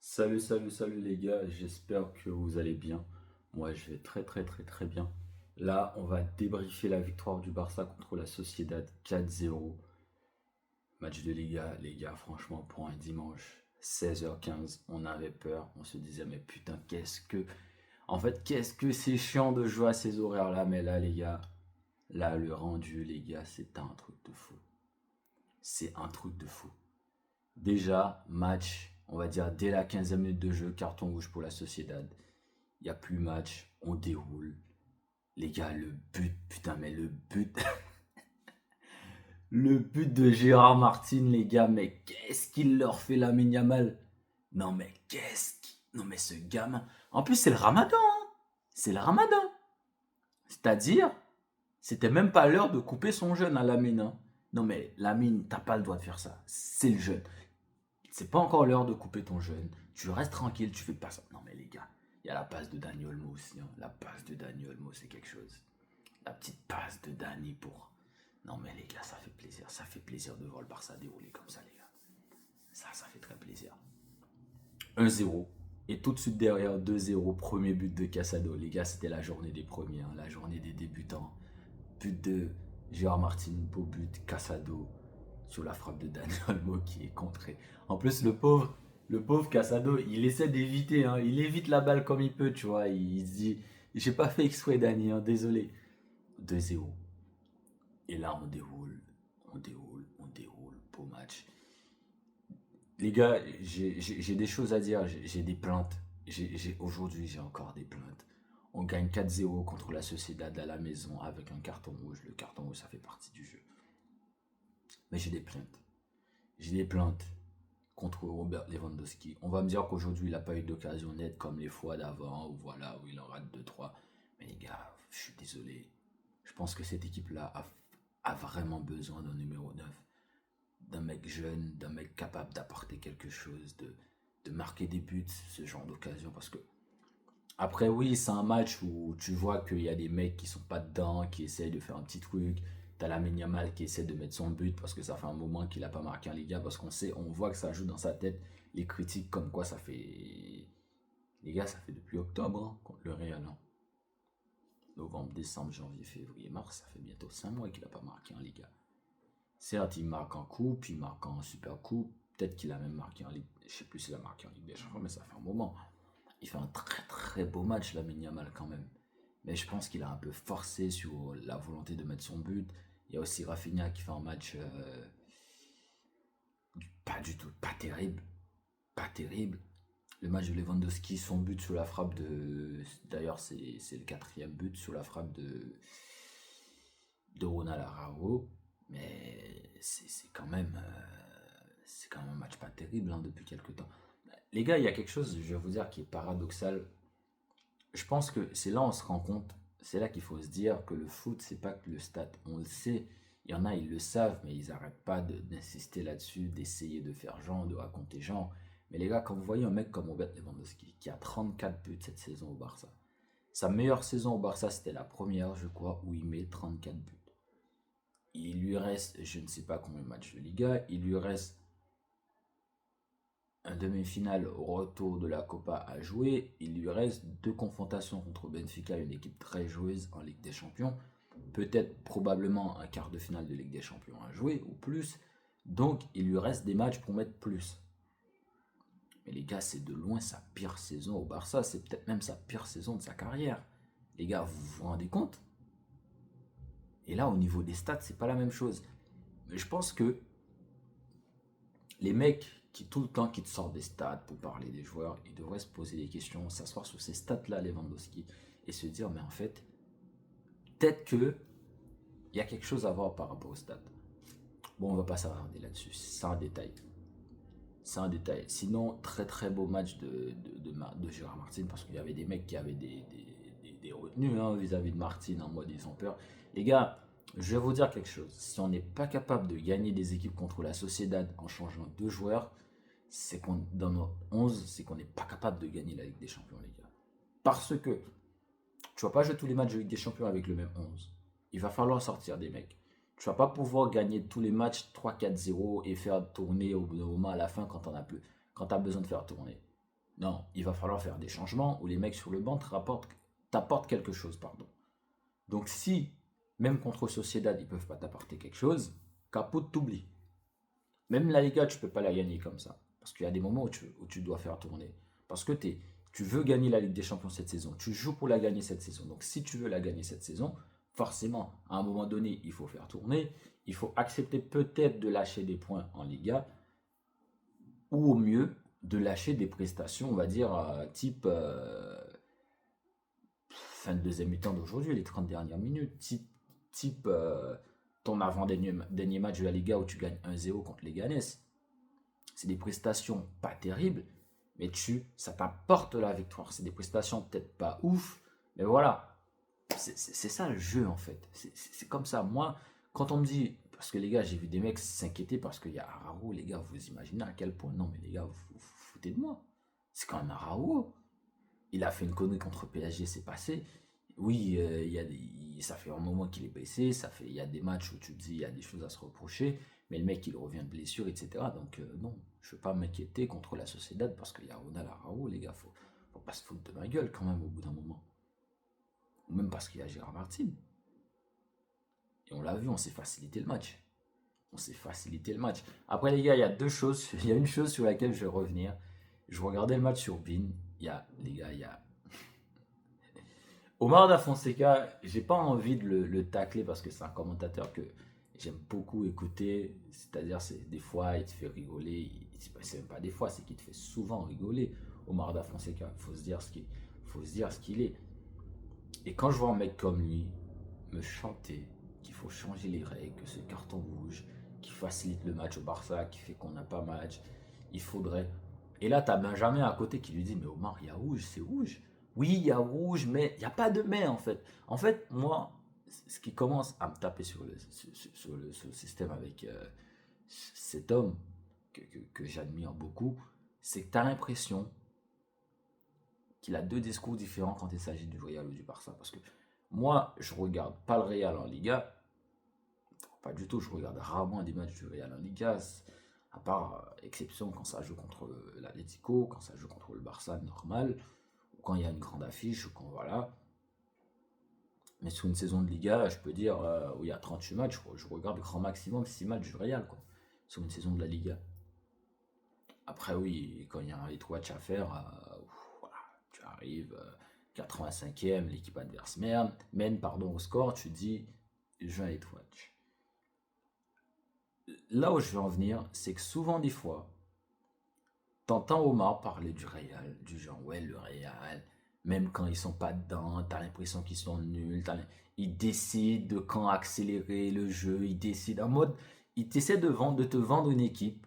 Salut les gars, j'espère que vous allez bien. Moi je vais très bien. Là, on va débriefer la victoire du Barça contre la Sociedad 4-0. Match de Liga, les gars, franchement, pour un dimanche, 16h15, on avait peur. On se disait, mais putain, qu'est-ce que c'est chiant de jouer à ces horaires-là. Mais là, les gars, là, le rendu, les gars, c'est un truc de fou. C'est un truc de fou. Déjà, match, on va dire dès la 15e minute de jeu, carton rouge pour la Sociedad. Il n'y a plus match, on déroule. Les gars, le but, putain, mais le but, le but de Gérard Martin, les gars, mais qu'est-ce qu'il leur fait la Yamal. Non, mais non, mais ce gamin. En plus, c'est le ramadan, hein. C'est le ramadan. C'est-à-dire, c'était même pas l'heure de couper son jeûne à Lamine, hein. Non, mais Lamine, t'as pas le droit de faire ça. C'est le jeûne. C'est pas encore l'heure de couper ton jeûne. Tu restes tranquille, tu fais pas ça. Non, mais les gars, il y a la passe de Dani Olmo aussi, hein. La passe de Dani Olmo, c'est quelque chose. La petite passe de Dani pour. Non, mais les gars, ça fait plaisir. Ça fait plaisir de voir le Barça dérouler comme ça, les gars. Ça fait très plaisir. 1-0. Et tout de suite derrière, 2-0. Premier but de Casado. Les gars, c'était la journée des premiers, hein, la journée des débutants. But de Gérard Martin, beau but. Casado sur la frappe de Dani Olmo qui est contré. En plus, le pauvre Casado, il essaie d'éviter, hein. Il évite la balle comme il peut, tu vois. Il se dit, j'ai pas fait exprès, Dani, hein, désolé. 2-0. Et là, on déroule, beau match. Les gars, j'ai des choses à dire, j'ai des plaintes. Aujourd'hui, j'ai encore des plaintes. On gagne 4-0 contre la Sociedad à la maison avec un carton rouge. Le carton rouge, ça fait partie du jeu. Mais j'ai des plaintes. J'ai des plaintes contre Robert Lewandowski. On va me dire qu'aujourd'hui, il n'a pas eu d'occasion nette comme les fois d'avant, ou voilà, où il en rate 2-3. Mais les gars, je suis désolé. Je pense que cette équipe-là a vraiment besoin d'un numéro 9, d'un mec jeune, d'un mec capable d'apporter quelque chose, de marquer des buts, ce genre d'occasion. Parce que, après, oui, c'est un match où tu vois qu'il y a des mecs qui sont pas dedans, qui essayent de faire un petit truc. T'as la Yamal qui essaie de mettre son but parce que ça fait un moment qu'il a pas marqué en Liga. Parce qu'on sait, on voit que ça joue dans sa tête les critiques comme quoi ça fait. Les gars, ça fait depuis octobre, hein, contre le Real, hein. Novembre, décembre, janvier, février, mars, ça fait bientôt 5 mois qu'il a pas marqué en Liga. Certes, il marque en coupe, il marque en super coupe. Peut-être qu'il a même marqué en Ligue. Je sais plus s'il a marqué en Ligue des Champions, mais ça fait un moment. Il fait un très beau match, la Yamal, quand même. Mais je pense qu'il a un peu forcé sur la volonté de mettre son but. Il y a aussi Rafinha qui fait un match pas du tout, pas terrible. Pas terrible. Le match de Lewandowski, son but sur la frappe de. D'ailleurs, c'est le quatrième but sur la frappe de Ronald Araujo. Mais c'est quand même un match pas terrible, hein, depuis quelques temps. Les gars, il y a quelque chose, je vais vous dire, qui est paradoxal. Je pense que c'est là où on se rend compte, c'est là qu'il faut se dire que le foot, c'est pas que le stade. On le sait, il y en a, ils le savent, mais ils n'arrêtent pas d'insister là-dessus, d'essayer de faire genre, de raconter genre. Mais les gars, quand vous voyez un mec comme Robert Lewandowski, qui a 34 buts cette saison au Barça, sa meilleure saison au Barça, c'était la première, je crois, où il met 34 buts. Il lui reste, je ne sais pas combien de matchs de Liga, il lui reste un demi-finale au retour de la Copa à jouer. Il lui reste deux confrontations contre Benfica, une équipe très joueuse en Ligue des Champions. Peut-être probablement un quart de finale de Ligue des Champions à jouer ou plus. Donc il lui reste des matchs pour mettre plus. Mais les gars, c'est de loin sa pire saison au Barça. C'est peut-être même sa pire saison de sa carrière. Les gars, vous vous rendez compte? Et là, au niveau des stats, c'est pas la même chose. Mais je pense que les mecs qui tout le temps qui te sortent des stats pour parler des joueurs, ils devraient se poser des questions, s'asseoir sur ces stats-là, Lewandowski, et se dire, mais en fait, peut-être que il y a quelque chose à voir par rapport aux stats. Bon, on va pas s'attarder là-dessus, c'est un détail. C'est un détail. Sinon, très beau match de Gérard Martin, parce qu'il y avait des mecs qui avaient des retenues, hein, vis-à-vis de Martin, en mode ils ont peur. Les gars, je vais vous dire quelque chose. Si on n'est pas capable de gagner des équipes contre la Sociedad en changeant deux joueurs, c'est qu'on, dans nos 11, c'est qu'on n'est pas capable de gagner la Ligue des Champions, les gars. Parce que tu vas pas jouer tous les matchs de Ligue des Champions avec le même 11. Il va falloir sortir des mecs. Tu vas pas pouvoir gagner tous les matchs 3-4-0 et faire tourner au bout d'un moment à la fin quand on a plus, quand tu as besoin de faire tourner. Non, il va falloir faire des changements où les mecs sur le banc t'apportent quelque chose, pardon. Donc si, même contre Sociedad, ils peuvent pas t'apporter quelque chose, Capot t'oublie. Même la Liga, tu peux pas la gagner comme ça. Parce qu'il y a des moments où tu dois faire tourner. Parce que tu veux gagner la Ligue des Champions cette saison. Tu joues pour la gagner cette saison. Donc si tu veux la gagner cette saison, forcément, à un moment donné, il faut faire tourner. Il faut accepter peut-être de lâcher des points en Liga. Ou au mieux, de lâcher des prestations, on va dire, type fin de deuxième mi-temps d'aujourd'hui, les 30 dernières minutes. Type ton avant-dernier match de la Liga où tu gagnes 1-0 contre les Ganes. C'est des prestations pas terribles, mais ça t'apporte la victoire. C'est des prestations peut-être pas ouf, mais voilà. C'est ça le jeu en fait. C'est comme ça. Moi, quand on me dit, parce que les gars, j'ai vu des mecs s'inquiéter parce qu'il y a Araujo, les gars, vous imaginez à quel point. Non, mais les gars, vous foutez de moi. C'est quand même Araujo. Il a fait une connerie contre PSG, c'est passé. Oui, ça fait un moment qu'il est blessé, il y a des matchs où tu te dis il y a des choses à se reprocher, mais le mec il revient de blessure, etc. Donc non, je ne veux pas m'inquiéter contre la Sociedad parce qu'il y a Ronald Araujo, les gars, faut pas se foutre de ma gueule quand même au bout d'un moment. Ou même parce qu'il y a Gérard Martin. Et on l'a vu, on s'est facilité le match. On s'est facilité le match. Après les gars, il y a deux choses, il y a une chose sur laquelle je vais revenir. Je regardais le match sur BeIN, les gars, il y a Omar Da Fonseca, j'ai pas envie de le tacler parce que c'est un commentateur que j'aime beaucoup écouter. C'est-à-dire, des fois, il te fait rigoler. C'est même pas des fois, c'est qu'il te fait souvent rigoler. Omar Da Fonseca, faut se dire ce qu'il est. Et quand je vois un mec comme lui me chanter qu'il faut changer les règles, que ce carton rouge qui facilite le match au Barça, qui fait qu'on n'a pas match, il faudrait. Et là, tu as Benjamin à côté qui lui dit, mais Omar, il y a rouge, c'est rouge. Oui, il y a rouge, mais il n'y a pas de mais en fait. En fait, moi, ce qui commence à me taper sur le système avec cet homme que j'admire beaucoup, c'est que tu as l'impression qu'il a deux discours différents quand il s'agit du Real ou du Barça. Parce que moi, je regarde pas le Real en Liga, pas du tout, je regarde rarement des matchs du Real en Liga, à part exception quand ça joue contre l'Atlético, quand ça joue contre le Barça normal, ou quand il y a une grande affiche, ou quand voilà. Mais sur une saison de Liga, je peux dire, où il y a 38 matchs, je regarde grand maximum 6 matchs du Real, quoi, sur une saison de la Liga. Après, oui, quand il y a un hit watch à faire, voilà, tu arrives 85e, l'équipe adverse mène pardon, au score, tu dis, je un hit watch. Là où je veux en venir, c'est que souvent, des fois, t'entends Omar parler du Real, du genre, ouais, le Real, même quand ils sont pas dedans, t'as l'impression qu'ils sont nuls, ils décident de quand accélérer le jeu, ils décident en mode, ils essaient de te vendre une équipe.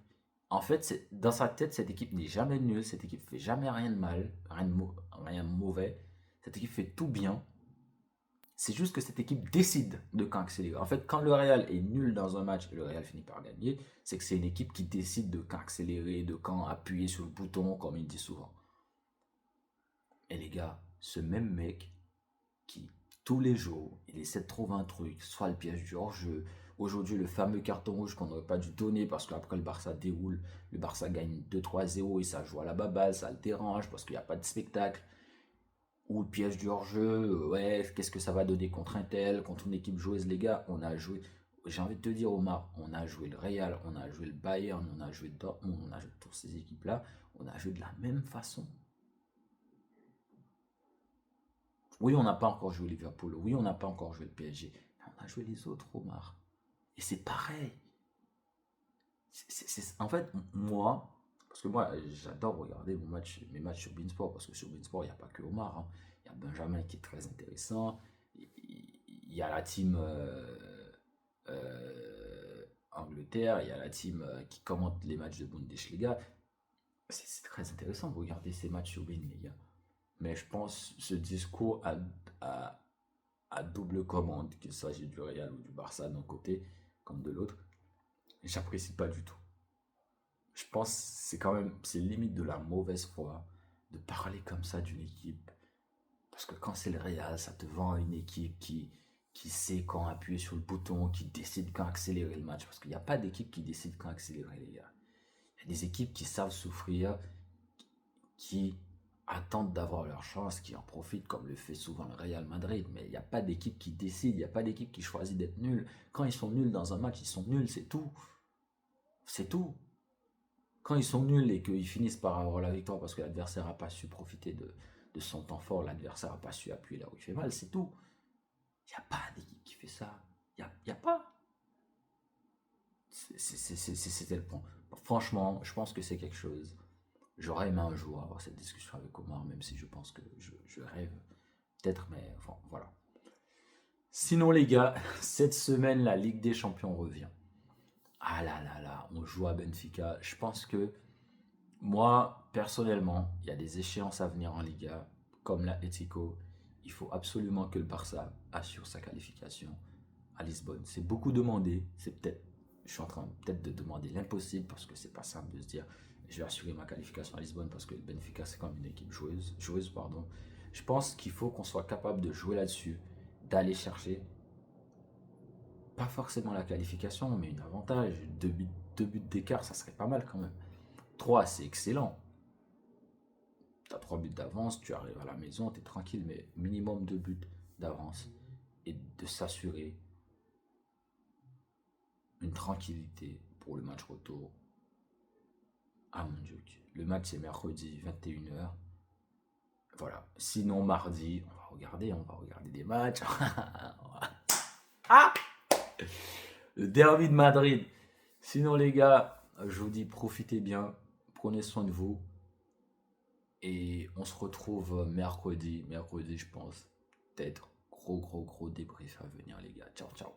En fait, dans sa tête, cette équipe n'est jamais nulle, cette équipe fait jamais rien de mal, rien de mauvais, cette équipe fait tout bien. C'est juste que cette équipe décide de quand accélérer. En fait, quand le Real est nul dans un match et le Real finit par gagner, c'est que c'est une équipe qui décide de quand accélérer, de quand appuyer sur le bouton, comme il dit souvent. Et les gars, ce même mec qui, tous les jours, il essaie de trouver un truc, soit le piège du hors-jeu, aujourd'hui le fameux carton rouge qu'on n'aurait pas dû donner parce qu'après le Barça déroule, le Barça gagne 2-3-0 et ça joue à la baballe, ça le dérange parce qu'il n'y a pas de spectacle. Ou le piège du hors-jeu, ouais, qu'est-ce que ça va donner contre un tel, contre une équipe joueuse, les gars, on a joué, j'ai envie de te dire Omar, on a joué le Real, on a joué le Bayern, on a joué Dortmund, on a joué toutes ces équipes-là, on a joué de la même façon. Oui, on n'a pas encore joué Liverpool, oui, on n'a pas encore joué le PSG, mais on a joué les autres, Omar. Et c'est pareil. En fait, moi, parce que moi, j'adore regarder mes matchs sur Beansport, parce que sur Beansport, il n'y a pas que Omar, hein. Il y a Benjamin qui est très intéressant, il y a la team Angleterre, il y a la team qui commente les matchs de Bundesliga. C'est très intéressant de regarder ces matchs sur Bean, les gars. Mais je pense ce discours à, à double commande, qu'il s'agit du Real ou du Barça d'un côté comme de l'autre, j'apprécie pas du tout. Je pense que c'est limite de la mauvaise foi de parler comme ça d'une équipe. Parce que quand c'est le Real, ça te vend une équipe qui sait quand appuyer sur le bouton, qui décide quand accélérer le match. Parce qu'il n'y a pas d'équipe qui décide quand accélérer, les gars. Il y a des équipes qui savent souffrir, qui attendent d'avoir leur chance, qui en profitent comme le fait souvent le Real Madrid. Mais il n'y a pas d'équipe qui décide, il n'y a pas d'équipe qui choisit d'être nulle. Quand ils sont nuls dans un match, ils sont nuls, c'est tout. C'est tout. Quand ils sont nuls et qu'ils finissent par avoir la victoire parce que l'adversaire n'a pas su profiter de son temps fort, l'adversaire n'a pas su appuyer là où il fait mal, c'est tout. Il n'y a pas d'équipe qui fait ça. Il n'y a pas. C'était le point. Franchement, je pense que c'est quelque chose. J'aurais aimé un jour avoir cette discussion avec Omar, même si je pense que je rêve. Peut-être, mais enfin, voilà. Sinon, les gars, cette semaine, la Ligue des Champions revient. Ah là là là, on joue à Benfica. Je pense que moi, personnellement, il y a des échéances à venir en Liga, comme l'Atlético. Il faut absolument que le Barça assure sa qualification à Lisbonne. C'est beaucoup demandé. Je suis en train peut-être de demander l'impossible parce que c'est pas simple de se dire je vais assurer ma qualification à Lisbonne parce que le Benfica c'est comme une équipe joueuse pardon. Je pense qu'il faut qu'on soit capable de jouer là-dessus, d'aller chercher pas forcément la qualification, mais une avantage. Deux buts d'écart, ça serait pas mal quand même. 3, c'est excellent. Tu as 3 buts d'avance, tu arrives à la maison, tu es tranquille, mais minimum 2 buts d'avance. Et de s'assurer une tranquillité pour le match retour. Ah mon dieu. Le match c'est mercredi 21h. Voilà. Sinon mardi, on va regarder des matchs. Ah, le derby de Madrid. Sinon les gars, je vous dis profitez bien, prenez soin de vous. Et on se retrouve mercredi. Mercredi, je pense. Peut-être gros débrief à venir, les gars. Ciao, ciao.